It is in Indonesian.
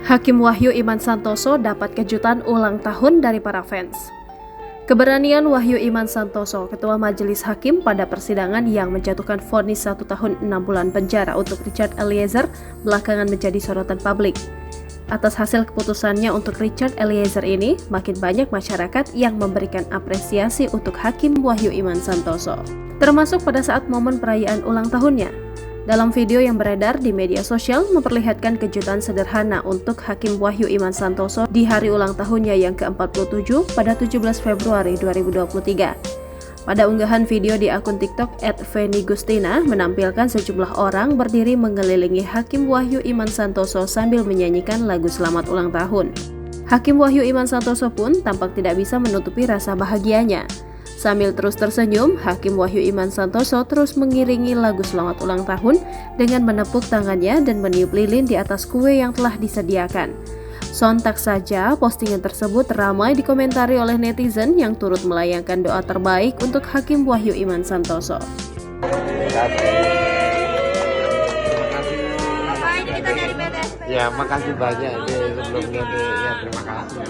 Hakim Wahyu Iman Santoso dapat kejutan ulang tahun dari para fans. Keberanian Wahyu Iman Santoso, Ketua Majelis Hakim pada persidangan yang menjatuhkan vonis 1 tahun 6 bulan penjara untuk Richard Eliezer, belakangan menjadi sorotan publik. Atas hasil keputusannya untuk Richard Eliezer ini, makin banyak masyarakat yang memberikan apresiasi untuk Hakim Wahyu Iman Santoso, termasuk pada saat momen perayaan ulang tahunnya. Dalam video yang beredar di media sosial memperlihatkan kejutan sederhana untuk Hakim Wahyu Iman Santoso di hari ulang tahunnya yang ke-47 pada 17 Februari 2023. Pada unggahan video di akun TikTok @venigustina menampilkan sejumlah orang berdiri mengelilingi Hakim Wahyu Iman Santoso sambil menyanyikan lagu selamat ulang tahun. Hakim Wahyu Iman Santoso pun tampak tidak bisa menutupi rasa bahagianya. Sambil terus tersenyum, Hakim Wahyu Iman Santoso terus mengiringi lagu selamat ulang tahun dengan menepuk tangannya dan meniup lilin di atas kue yang telah disediakan. Sontak saja, postingan tersebut ramai dikomentari oleh netizen yang turut melayangkan doa terbaik untuk Hakim Wahyu Iman Santoso. Ya, makasih banyak sebelumnya. Ya, terima kasih.